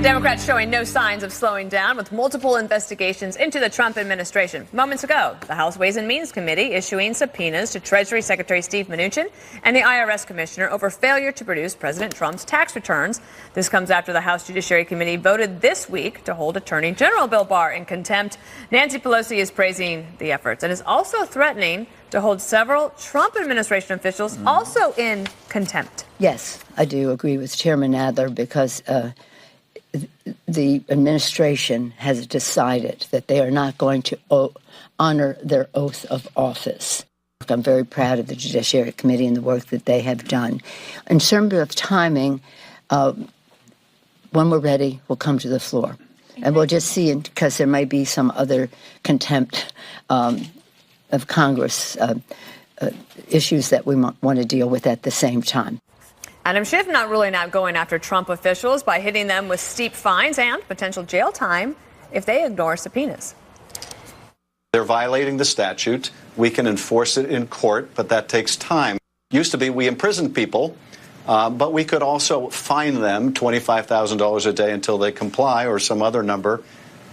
Democrats showing no signs of slowing down with multiple investigations into the Trump administration. Moments ago, the House Ways and Means Committee issuing subpoenas to Treasury Secretary Steve Mnuchin and the IRS Commissioner over failure to produce President Trump's tax returns. This comes after the House Judiciary Committee voted this week to hold Attorney General Bill Barr in contempt. Nancy Pelosi is praising the efforts and is also threatening to hold several Trump administration officials also in contempt. Yes, I do agree with Chairman Adler because the administration has decided that they are not going to honor their oath of office. I'm very proud of the Judiciary Committee and the work that they have done. In terms of timing, when we're ready, we'll come to the floor. And we'll just see, because there may be some other contempt of Congress issues that we want to deal with at the same time. Adam Schiff not ruling out going after Trump officials by hitting them with steep fines and potential jail time if they ignore subpoenas. They're violating the statute. We can enforce it in court, but that takes time. Used to be we imprisoned people, but we could also fine them $25,000 a day until they comply or some other number.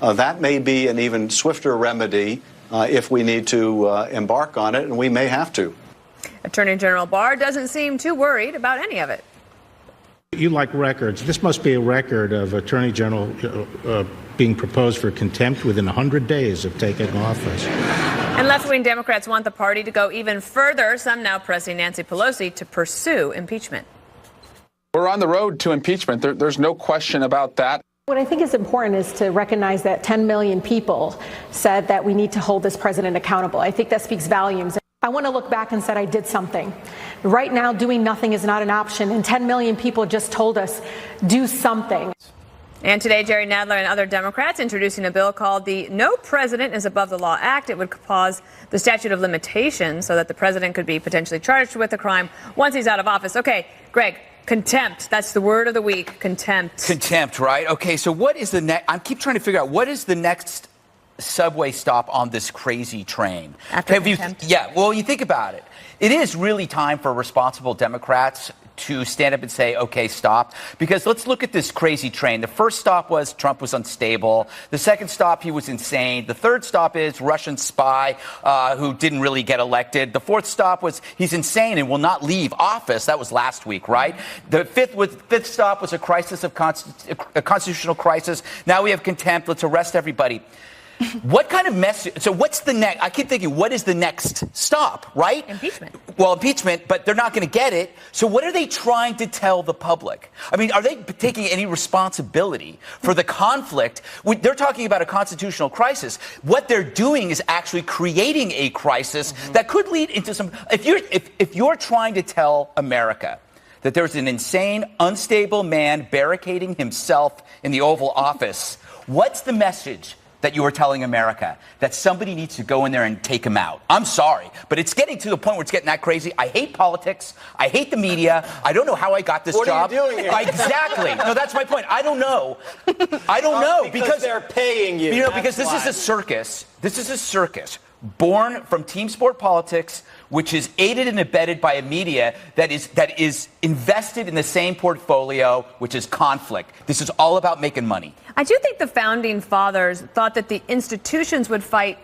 That may be an even swifter remedy if we need to embark on it, and we may have to. Attorney General Barr doesn't seem too worried about any of it. You like records. This must be a record of Attorney General being proposed for contempt within 100 days of taking office. And left-wing Democrats want the party to go even further, some now pressing Nancy Pelosi to pursue impeachment. We're on the road to impeachment. There's no question about that. What I think is important is to recognize that 10 million people said that we need to hold this president accountable. I think that speaks volumes. I want to look back and said I did something. Right now, doing nothing is not an option, and 10 million people just told us, do something. And today, Jerry Nadler and other Democrats introducing a bill called the No President is Above the Law Act. It would pause the statute of limitations so that the president could be potentially charged with a crime once he's out of office. Okay, Greg, contempt. That's the word of the week, contempt. Contempt, right? Okay, so what is the next? I keep trying to figure out what is the next subway stop on this crazy train. After contempt? Yeah, well, you think about it. It is really time for responsible Democrats to stand up and say, okay, stop. Because let's look at this crazy train. The first stop was Trump was unstable. The second stop, he was insane. The third stop is Russian spy who didn't really get elected. The fourth stop was he's insane and will not leave office. That was last week, right? The fifth stop was a crisis of a constitutional crisis. Now we have contempt. Let's arrest everybody. What kind of message? So what's the next? I keep thinking, what is the next stop, right? Impeachment. Well, impeachment, but they're not going to get it. So what are they trying to tell the public? I mean, are they taking any responsibility for the conflict? They're talking about a constitutional crisis. What they're doing is actually creating a crisis that could lead into some. If you're trying to tell America that there's an insane, unstable man barricading himself in the Oval Office, what's the message that you are telling America? That somebody needs to go in there and take him out? I'm sorry, but it's getting to the point where it's getting that crazy. I hate politics. I hate the media. I don't know how I got this job. What are you doing here? Exactly. No, that's my point. I don't know. I don't know. Because they're paying you. You know, because this is a circus. This is a circus born from team sport politics, which is aided and abetted by a media that is invested in the same portfolio, which is conflict. This is all about making money. I do think the founding fathers thought that the institutions would fight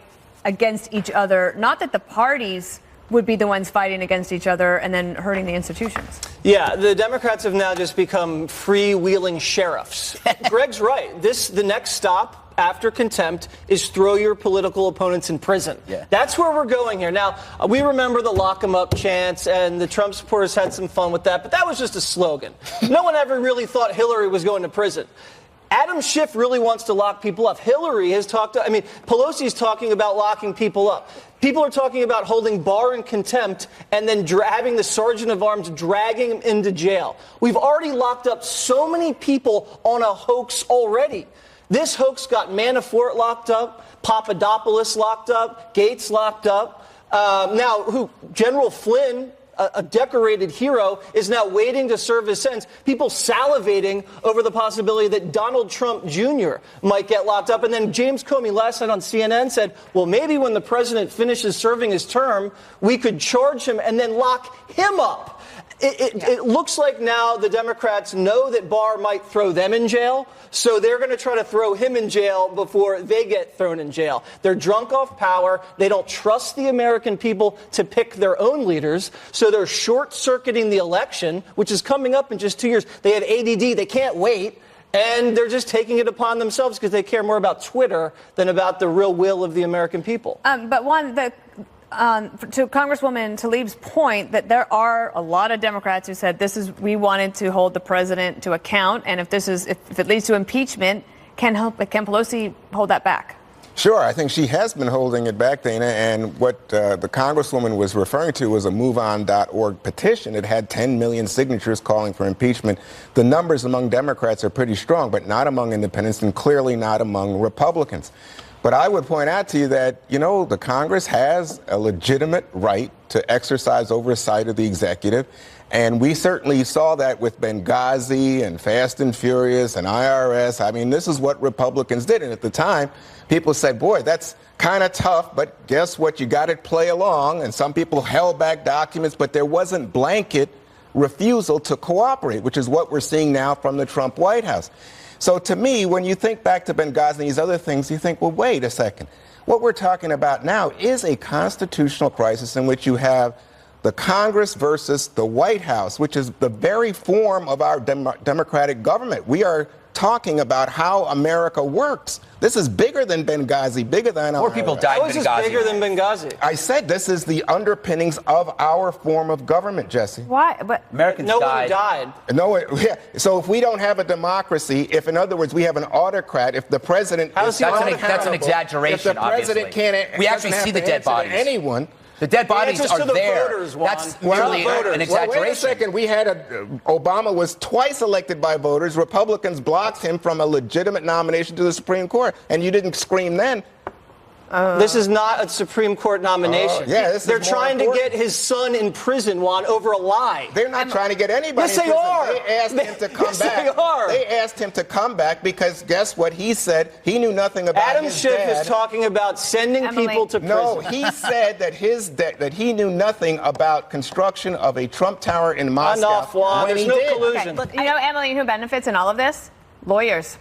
against each other, not that the parties would be the ones fighting against each other and then hurting the institutions. Yeah, the Democrats have now just become freewheeling sheriffs. Greg's right. The next stop after contempt is throw your political opponents in prison. Yeah. That's where we're going here. Now, we remember the lock 'em up chants, and the Trump supporters had some fun with that, but that was just a slogan. No one ever really thought Hillary was going to prison. Adam Schiff really wants to lock people up. Hillary has Pelosi's talking about locking people up. People are talking about holding Barr in contempt and then having the sergeant of arms dragging him into jail. We've already locked up so many people on a hoax already. This hoax got Manafort locked up, Papadopoulos locked up, Gates locked up. General Flynn, a decorated hero, is now waiting to serve his sentence. People salivating over the possibility that Donald Trump Jr. might get locked up. And then James Comey last night on CNN said, well, maybe when the president finishes serving his term, we could charge him and then lock him up. It looks like now the Democrats know that Barr might throw them in jail, so they're going to try to throw him in jail before they get thrown in jail. They're drunk off power. They don't trust the American people to pick their own leaders, so they're short-circuiting the election, which is coming up in just 2 years. They have ADD. They can't wait. And they're just taking it upon themselves because they care more about Twitter than about the real will of the American people. But to Congresswoman Tlaib's point that there are a lot of Democrats who said we wanted to hold the president to account, and if it leads to impeachment, can Pelosi hold that back? Sure, I think she has been holding it back, Dana, and what the Congresswoman was referring to was a MoveOn.org petition. It had 10 million signatures calling for impeachment. The numbers among Democrats are pretty strong, but not among independents and clearly not among Republicans. But I would point out to you that, the Congress has a legitimate right to exercise oversight of the executive. And we certainly saw that with Benghazi and Fast and Furious and IRS. I mean, this is what Republicans did. And at the time, people said, boy, that's kind of tough. But guess what? You got to play along. And some people held back documents, but there wasn't blanket refusal to cooperate, which is what we're seeing now from the Trump White House. So to me, when you think back to Benghazi and these other things, you think, well, wait a second. What we're talking about now is a constitutional crisis in which you have the Congress versus the White House, which is the very form of our democratic government. We are talking about how America works. This is bigger than Benghazi, bigger than more people died in Benghazi. How is this bigger than Benghazi? I said this is the underpinnings of our form of government, Jesse. Why? But Americans no died. one died. No, yeah. So if we don't have a democracy, if in other words we have an autocrat, if the president that's an exaggeration. If the president can't, we actually see the dead bodies. Anyone. The dead bodies are there. Voters, that's really an exaggeration. Well, wait a second. Obama was twice elected by voters. Republicans blocked him from a legitimate nomination to the Supreme Court. And you didn't scream then. This is not a Supreme Court nomination. They're trying to get his son in prison, Juan, over a lie. They're not trying to get anybody in prison. They asked him to come back. They are. They asked him to come back because guess what he said? He knew nothing about Adam his Schiff dad. is talking about sending people to prison. No, he said that he knew nothing about construction of a Trump Tower in Moscow. Enough, Juan. There's no collusion. Okay, look, Emily, who benefits in all of this? Lawyers.